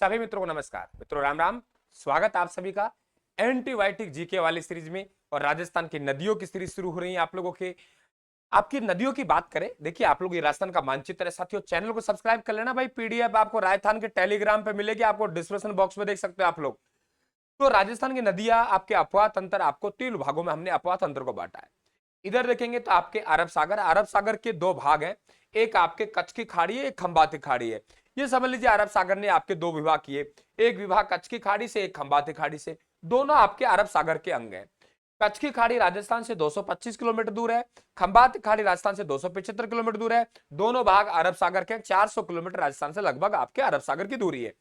सभी मित्रों को नमस्कार। मित्रों राम राम। स्वागत आप सभी का एंटीबायोटिक जीके वाली सीरीज में। और राजस्थान की नदियों की सीरीज शुरू हो रही है आप लोगों के। आपकी नदियों की बात करें, देखिए आप लोग ये राजस्थान का मानचित्र है साथियों। चैनल को सब्सक्राइब कर लेना भाई। पीडीएफ आपको राजस्थान के टेलीग्राम पे मिलेगी, आपको डिस्क्रिप्शन बॉक्स में देख सकते हो आप लोग। तो राजस्थान की नदियां, आपके अपवाह तंत्र, आपको 3 भागों में हमने अपवाह तंत्र को बांटा है। इधर देखेंगे तो आपके अरब सागर के 2 भाग हैं। एक आपके कच्छ की खाड़ी है, एक खंबाती खाड़ी है। ये समझ लीजिए अरब सागर ने आपके 2 विभाग किए। एक विभाग कच्छ की खाड़ी से, एक खंबाती खाड़ी से। दोनों आपके अरब सागर के अंग हैं। कच्छ की खाड़ी राजस्थान से 225 किलोमीटर दूर है। खंबाती खाड़ी राजस्थान से 275 किलोमीटर दूर है। दोनों भाग अरब सागर के। 400 किलोमीटर राजस्थान से लगभग आपके अरब सागर की दूरी है।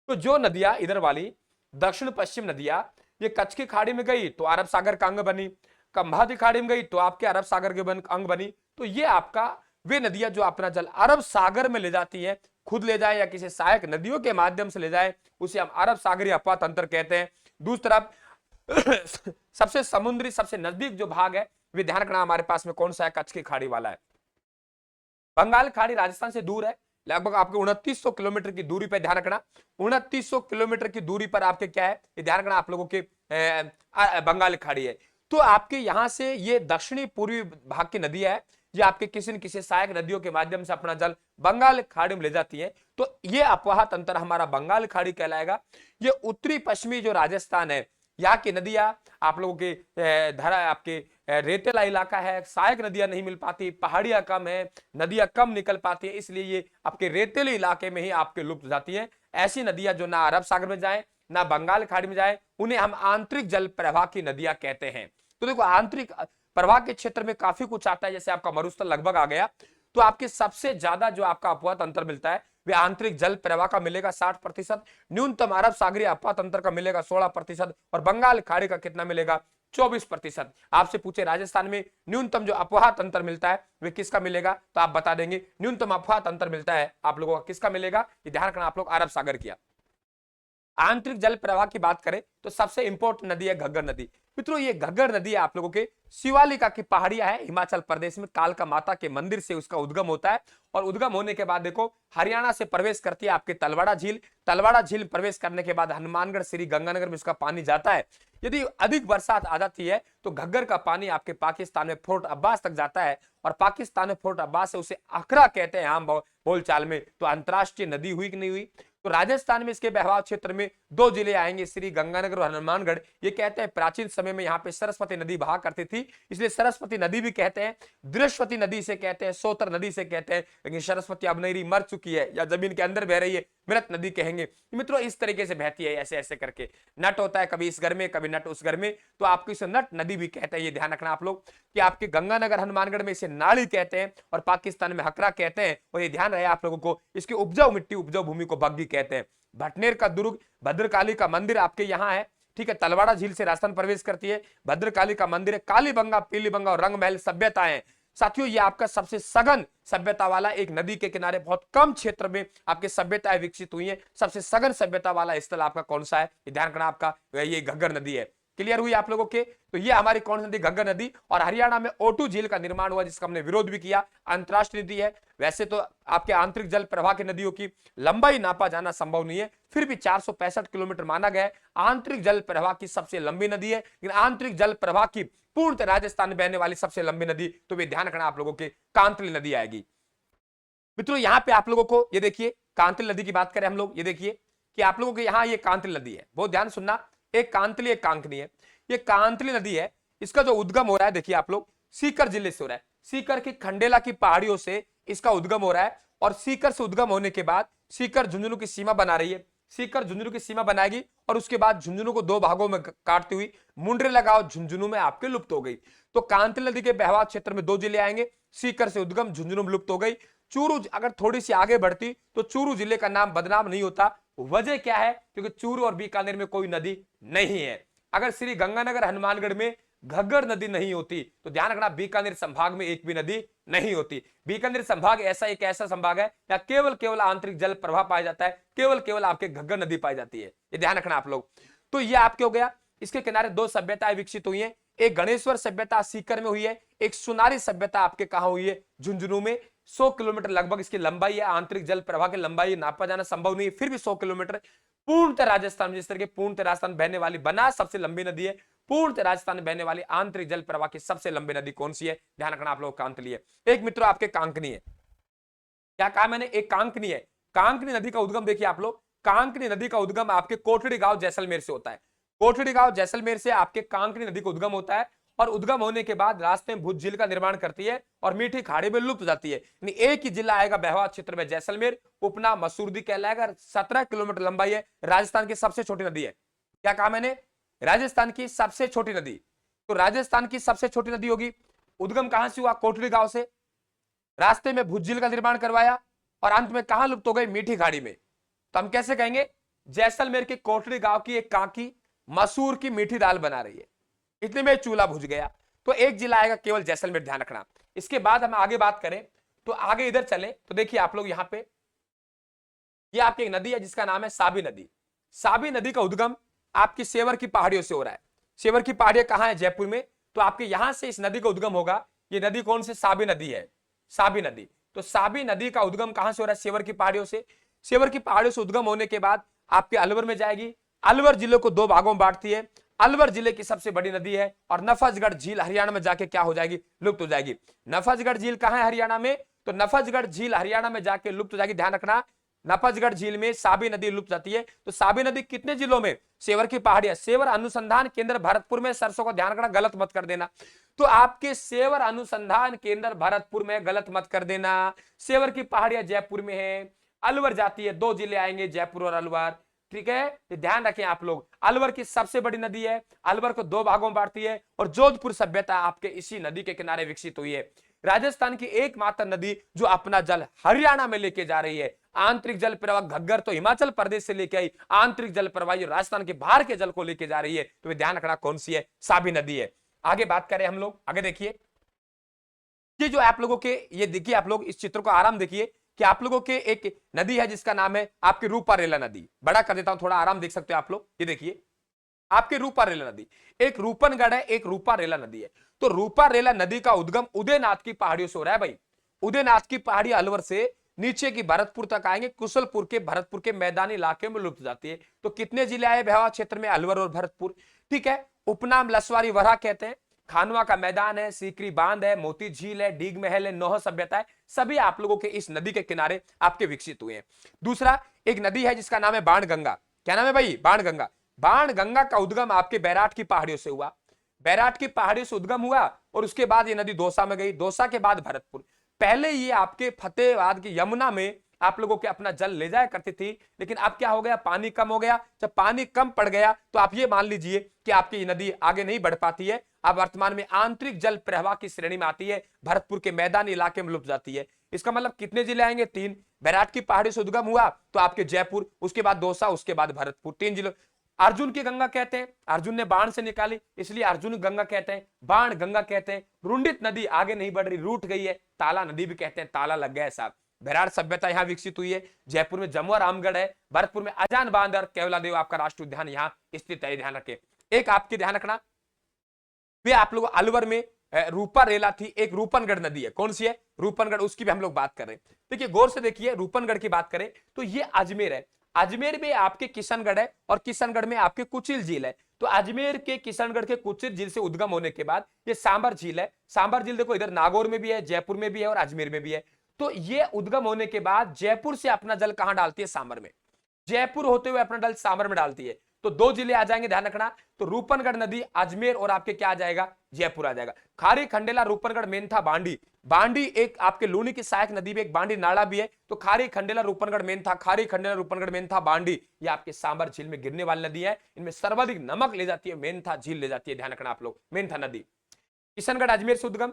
तो जो नदियां इधर वाली दक्षिण पश्चिम नदियां, ये कच्छ की खाड़ी में गई तो अरब सागर का अंग बनी, खंबाती खाड़ी में गई तो आपके अरब सागर के अंग बनी। तो ये आपका वे नदियां जो अपना जल अरब सागर में ले जाती है, खुद ले जाए या किसी सहायक नदियों के माध्यम से ले जाए, उसे हम अरब सागरीय अपवाह तंत्र कहते हैं। दूसरी तरफ सबसे समुद्री, सबसे नजदीक जो भाग है, वे ध्यान रखना हमारे पास में कौन सा है, कच्छ की खाड़ी वाला है। बंगाल खाड़ी राजस्थान से दूर है, लगभग आपके 2900 किलोमीटर की दूरी पर। ध्यान रखना 2900 किलोमीटर की दूरी पर आपके क्या है, ये ध्यान रखना आप लोगों के बंगाल खाड़ी है। तो आपके यहां से ये दक्षिणी पूर्वी भाग की नदी है, ये आपके किसी न किसी सहायक नदियों के माध्यम से अपना जल बंगाल खाड़ी में ले जाती है। तो ये अपवाह तंत्र हमारा बंगाल खाड़ी कहलाएगा। ये उत्तरी पश्चिमी जो राजस्थान है, यहाँ की नदियां आप लोगों के धरा आपके रेतेला इलाका है, सहायक नदियां नहीं मिल पाती, पहाड़ियां कम है, नदियां कम निकल पाती है, इसलिए ये आपके रेतेले इलाके में ही आपके लुप्त जाती है। ऐसी नदियां जो ना अरब सागर में जाए ना बंगाल खाड़ी में जाए, उन्हें हम आंतरिक जल प्रवाह की नदियां कहते हैं। तो देखो आंतरिक प्रवाह के क्षेत्र में काफी कुछ आता है, जैसे आपका मरुस्थल लगभग आ गया। तो आपके सबसे ज्यादा जो आपका अपवाह तंत्र मिलता है, वे आंतरिक जल प्रवाह का मिलेगा 60%, न्यूनतम अरब सागरीय अपवाह तंत्र का मिलेगा 16%, और बंगाल खाड़ी का कितना मिलेगा, 24%। आपसे पूछे राजस्थान में न्यूनतम जो अपवाह तंत्र मिलता है वे किसका मिलेगा, तो आप बता देंगे न्यूनतम अपवाह तंत्र मिलता है आप लोगों का किसका मिलेगा, ये ध्यान रखना आप लोग अरब सागर किया। आंतरिक जल प्रवाह की बात करें तो सबसे इंपॉर्टेंट नदी है घग्गर नदी। मित्रों ये घग्गर नदी आप लोगों के शिवालिका की पहाड़ियां है, हिमाचल प्रदेश में कालका माता के मंदिर से उसका उद्गम होता है। और उद्गम होने के बाद देखो हरियाणा से प्रवेश करती है आपके तलवाड़ा झील। तलवाड़ा झील प्रवेश करने के बाद हनुमानगढ़ श्री गंगानगर में इसका पानी जाता है। यदि अधिक बरसात आ जाती है तो घग्गर का पानी आपके पाकिस्तान में फोर्ट अब्बास तक जाता है, और पाकिस्तान में फोर्ट अब्बास से उसे अखरा कहते हैं आम बोलचाल में। तो अंतरराष्ट्रीय नदी हुई कि नहीं हुई। तो राजस्थान में इसके बहवाव क्षेत्र में 2 जिले आएंगे, श्री गंगानगर और हनुमानगढ़। ये कहते हैं प्राचीन समय में यहाँ पे सरस्वती नदी बहा करती थी, इसलिए सरस्वती नदी भी कहते हैं। दृश्यवती नदी से कहते हैं, सोतर नदी से कहते हैं, लेकिन सरस्वती अब नहीं रही, मर चुकी है या जमीन के अंदर बह रही है, मृत नदी कहेंगे। मित्रों इस तरीके से बहती है, ऐसे ऐसे करके नट होता है, कभी इस घर में कभी नट उस घर में, तो आपको इसे नट नदी भी कहते हैं। ये ध्यान रखना आप लोग कि आपके गंगानगर हनुमानगढ़ में इसे नाली कहते हैं और पाकिस्तान में हकरा कहते हैं। और ये ध्यान रहे आप लोगों को, इसकी उपजाऊ मिट्टी, उपजाऊ भूमि को बग्गी कहते हैं। भटनेर का दुर्ग, भद्रकाली का मंदिर आपके यहाँ है, ठीक है। तलवाड़ा झील से राजस्थान प्रवेश करती है, भद्रकाली का मंदिर है। कालीबंगा, पीलीबंगा और रंगमहल सभ्यताएं साथियों, ये आपका सबसे सघन सभ्यता वाला, एक नदी के किनारे बहुत कम क्षेत्र में आपके सभ्यताएं विकसित हुई है। सबसे सघन सभ्यता वाला स्थल आपका कौन सा है, ये ध्यान रखना, आपका ये घग्गर नदी है। क्लियर हुई आप लोगों के। तो ये हमारी कौन सी नदी, घग्गर नदी। और हरियाणा में ओटू झील का निर्माण हुआ, जिसका हमने विरोध भी किया, अंतरराष्ट्रीय नदी है। वैसे तो आपके आंतरिक जल प्रवाह की नदियों की लंबाई नापा जाना संभव नहीं है, फिर भी 465 किलोमीटर माना गया है। आंतरिक जल प्रवाह की सबसे लंबी नदी है, लेकिन आंतरिक जल प्रवाह की पूर्णतः राजस्थान में बहने वाली सबसे लंबी नदी, तो वे ध्यान रखना आप लोगों के, कांतली नदी आएगी। मित्रों यहां पे आप लोगों को ये देखिए, कांतली नदी की बात करें हम लोग, ये देखिए कि आप लोगों के यहां ये कांतली नदी है, बहुत ध्यान सुनना। एक कांतली एक कांकनी है। ये कांतली नदी है, इसका जो उद्गम हो रहा है देखिए आप लोग, सीकर जिले से हो रहा है। सीकर की खंडेला की पहाड़ियों से इसका उद्गम हो रहा है, और सीकर से उद्गम होने के बाद सीकर झुंझुनू की सीमा बना रही है। सीकर झुंझुनू की सीमा बनाएगी, और उसके बाद झुंझुनू को 2 भागों में काटती हुई मुंडरे गांव झुंझुनू में आपके लुप्त हो गई। तो कांतली नदी के बहवाव क्षेत्र में 2 जिले आएंगे, सीकर से उद्गम, झुंझुनू में लुप्त हो गई। चूरू अगर थोड़ी सी आगे बढ़ती तो चूरू जिले का नाम बदनाम नहीं होता। वजह क्या है, क्योंकि चूरू और बीकानेर में कोई नदी नहीं है। अगर श्री गंगानगर हनुमानगढ़ में घग्गर नदी नहीं होती तो ध्यान रखना बीकानेर संभाग में एक भी नदी नहीं होती। बीकानेर संभाग एक ऐसा संभाग है या केवल केवल आंतरिक जल प्रवाह पाया जाता है, केवल केवल आपके घग्गर नदी पाई जाती है, ये ध्यान रखना आप लोग। तो ये आपके हो गया, इसके किनारे 2 सभ्यताएं विकसित हुई हैं। एक गणेश्वर सभ्यता सीकर में हुई है, एक सुनारी सभ्यता आपके कहां हुई है, झुंझुनू में। 100 किलोमीटर लगभग इसकी लंबाई है। आंतरिक जल प्रवाह की लंबाई नापा जाना संभव नहीं है, फिर भी 100 किलोमीटर पूर्णतः राजस्थान में, जिस तरह के पूर्णतः राजस्थान बहने वाली बनास सबसे लंबी नदी है, पूर्णतः राजस्थान में बहने वाली आंतरिक जल प्रवाह की सबसे लंबी नदी कौन सी है? ध्यान रखना आप लोग कांतली है। एक मित्रों आपके कांकनी है। क्या कहा मैंने? एक कांकनी है। कांकनी नदी का उद्गम देखिए आप लोग, कांकनी नदी का उद्गम आपके कोठड़ी गांव जैसलमेर से होता है। कोठड़ी गांव जैसलमेर से आपके कांकनी नदी का उद्गम होता है और उद्गम होने के बाद रास्ते में भुज झील का निर्माण करती है और मीठी खाड़ी में लुप्त जाती है। एक ही जिला आएगा बहवा क्षेत्र में जैसलमेर, उपनाम मसूरदी कहलाएगा। 17 किलोमीटर लंबाई है, राजस्थान की सबसे छोटी नदी है। क्या कहा मैंने? राजस्थान की सबसे छोटी नदी। तो राजस्थान की सबसे छोटी नदी होगी। उद्गम कहां से हुआ? कोठड़ी गांव से। रास्ते में भुज झील का निर्माण करवाया और अंत में कहां लुप्त हो गई? मीठी खाड़ी में। तो हम कैसे कहेंगे? जैसलमेर के कोठड़ी गांव की एक काकी मसूर की मीठी दाल बना रही है, इतने में चूल्हा बुझ गया। तो एक जिला आएगा केवल जैसलमेर, ध्यान रखना। इसके बाद हम आगे बात करें तो आगे इधर चले तो देखिए आप लोग यहां पे ये आपकी एक नदी है जिसका नाम है साबी नदी। साबी नदी का उद्गम आपकी सेवर की पहाड़ियों से हो रहा है। सेवर की पहाड़ियां कहां है? जयपुर में। तो आपके यहां से इस नदी का उद्गम होगा। ये नदी कौन सी? साबी नदी है, साबी नदी। तो साबी नदी का उद्गम कहां से हो रहा है? सेवर की पहाड़ियों से। सेवर की पहाड़ियों से उद्गम होने के बाद आपके अलवर में जाएगी। अलवर जिले को दो भागों में बांटती है। अलवर जिले की सबसे बड़ी नदी है और नफजगढ़ झील हरियाणा में जाके क्या हो जाएगी? लुप्त हो जाएगी। नफजगढ़ झील कहां है? हरियाणा में। तो नफजगढ़ झील हरियाणा में जाके लुप्त हो जाएगी, ध्यान रखना। नफजगढ़ झील में साबी नदी लुप्त जाती है। तो साबी नदी कितने जिलों में? सेवर की पहाड़ियां, सेवर अनुसंधान केंद्र भरतपुर में। सरसों को ध्यान रखना, गलत मत कर देना। तो आपके सेवर अनुसंधान केंद्र भरतपुर में, गलत मत कर देना। सेवर की पहाड़ियां जयपुर में है। अलवर जाती है, दो जिले आएंगे, जयपुर और अलवर। ठीक है, तो ध्यान रखें आप लोग। अलवर की सबसे बड़ी नदी है, अलवर को दो भागों में बांटती है और जोधपुर सभ्यता आपके इसी नदी के किनारे विकसित हुई है। राजस्थान की एकमात्र नदी जो अपना जल हरियाणा में लेके जा रही है। आंतरिक जल प्रवाह घग्गर तो हिमाचल प्रदेश से लेके आई, आंतरिक जल प्रवाह राजस्थान के बाहर के जल को लेके जा रही है। तो ध्यान रखना कौन सी है? साबी नदी है। आगे बात करें हम लोग, आगे देखिए ये जो आप लोगों के, ये देखिए आप लोग इस चित्र को आराम देखिए कि आप लोगों के एक नदी है जिसका नाम है आपकी रूपारेला नदी। बड़ा कर देता हूं, थोड़ा आराम देख सकते हो आप लोग। ये देखिए आपके रूपारेला नदी, एक रूपनगढ़ है, एक रूपारेला नदी है। तो रूपारेला नदी का उद्गम उदयनाथ की पहाड़ियों से हो रहा है भाई। उदयनाथ की पहाड़ी अलवर से नीचे की भरतपुर तक आएंगे, कुशलपुर के भरतपुर के मैदानी इलाके में लुप्त जाती है। तो कितने जिले आए भैया क्षेत्र में? अलवर और भरतपुर। ठीक है, उपनाम लसवारी वरा कहते हैं। खानवा का मैदान है, सीकरी बांध है, मोती झील है, डीग महल है, नौह सभ्यता है, सभी आप लोगों के इस नदी के किनारे आपके विकसित हुए हैं। दूसरा एक नदी है जिसका नाम है बाणगंगा। क्या नाम है भाई? बाणगंगा। बाणगंगा का उद्गम आपके बैराट की पहाड़ियों से हुआ। बैराट की पहाड़ियों से उद्गम हुआ और उसके बाद ये नदी दौसा में गई, दौसा के बाद भरतपुर। पहले ये आपके फतेहाबाद की यमुना में आप लोगों के अपना जल ले जाया करती थी, लेकिन अब क्या हो गया? पानी कम हो गया। जब पानी कम पड़ गया तो आप ये मान लीजिए कि आपकी ये नदी आगे नहीं बढ़ पाती है। अब वर्तमान में आंतरिक जल प्रवाह की श्रेणी में आती है, भरतपुर के मैदानी इलाके में लुप्त जाती है। इसका मतलब कितने जिले आएंगे? 3। बैराट की पहाड़ी से उद्गम हुआ तो आपके जयपुर, उसके बाद दौसा, उसके बाद भरतपुर, 3 जिले। अर्जुन की गंगा कहते हैं, अर्जुन ने बाण से निकाली इसलिए अर्जुन गंगा कहते हैं, बाण गंगा कहते हैं। रुंडित नदी आगे नहीं बढ़ रही, रूठ गई है, ताला नदी भी कहते हैं, ताला लग गया है साहब। बैराट सभ्यता यहां विकसित हुई है। जयपुर में जमुआ रामगढ़ है, भरतपुर में अजान बांध और केवलादेव आपका राष्ट्रीय उद्यान यहां स्थित है, ध्यान रखें। एक आपके ध्यान रखना, वे आप लोग अलवर में रूपारेला थी, एक रूपनगढ़ नदी है। कौन सी है? रूपनगढ़, उसकी भी हम लोग बात कर रहे हैं। देखिए गौर से देखिए, रूपनगढ़ की बात करें तो ये अजमेर है। अजमेर में आपके किशनगढ़ है और किशनगढ़ में आपके कुचिल झील है। तो अजमेर के किशनगढ़ के कुचिल झील से उद्गम होने के बाद ये सांबर झील है। सांबर झील देखो इधर नागौर में भी है, जयपुर में भी है और अजमेर में भी है। तो ये उद्गम होने के बाद जयपुर से अपना जल कहां डालती है? सांबर में। जयपुर होते हुए अपना जल सांबर में डालती है। तो 2 जिले आ जाएंगे, ध्यान रखना। तो रूपनगढ़ नदी अजमेर और आपके क्या आ जाएगा? जयपुर आ जाएगा। खारी खंडेला, रूपनगढ़, मेंथा, बांडी। बांडी एक आपके लूनी की सहायक नदी में एक बांडी नाला भी है। तो खारी खंडेला, रूपनगढ़, मेंथा, खारी खंडेला, रूपनगढ़, मेंथा, बांडी, ये आपके सांबर झील में गिरने वाली नदी है। इनमें सर्वाधिक नमक ले जाती है मेंथा झील ले जाती है, ध्यान रखना आप लोग। मेंथा नदी किशनगढ़ अजमेर से उद्गम,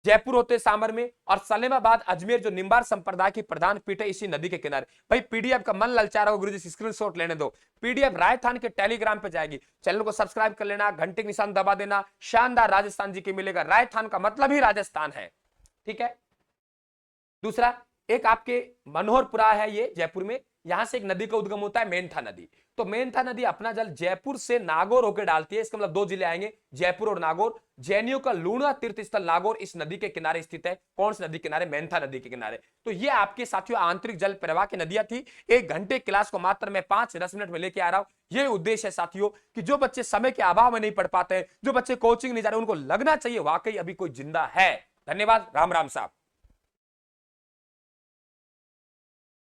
जयपुर होते सांबर में और सलेमाबाद अजमेर जो निम्बार संप्रदाय की प्रधान पीठ है इसी नदी के किनारे। भाई पीडीएफ का मन ललचा रहा हो गुरुजी, स्क्रीनशॉट लेने दो। पीडीएफ राजस्थान के टेलीग्राम पे जाएगी। चैनल को सब्सक्राइब कर लेना, घंटे के निशान दबा देना। शानदार राजस्थान जी के मिलेगा। राजस्थान का मतलब ही राजस्थान है, ठीक है। दूसरा एक आपके मनोहरपुरा है, ये जयपुर में, यहां से एक नदी का उद्गम होता है मेंथा नदी। तो मेंथा नदी अपना जल जयपुर से नागौर होकर डालती है। इसका मतलब दो जिले आएंगे, जयपुर और नागौर। जैनियों का लूणा तीर्थ स्थल नागौर इस नदी के किनारे स्थित है। कौन सी नदी किनारे? मेंथा नदी के किनारे। तो ये आपके साथियों आंतरिक जल प्रवाह की नदियां थी। 1 घंटे क्लास को मात्र मैं 5-10 मिनट में लेके आ रहा हूं। ये उद्देश्य है साथियों कि जो बच्चे समय के अभाव में नहीं पढ़ पाते हैं, जो बच्चे कोचिंग नहीं जा रहे, उनको लगना चाहिए वाकई अभी कोई जिंदा है। धन्यवाद। राम राम साहब।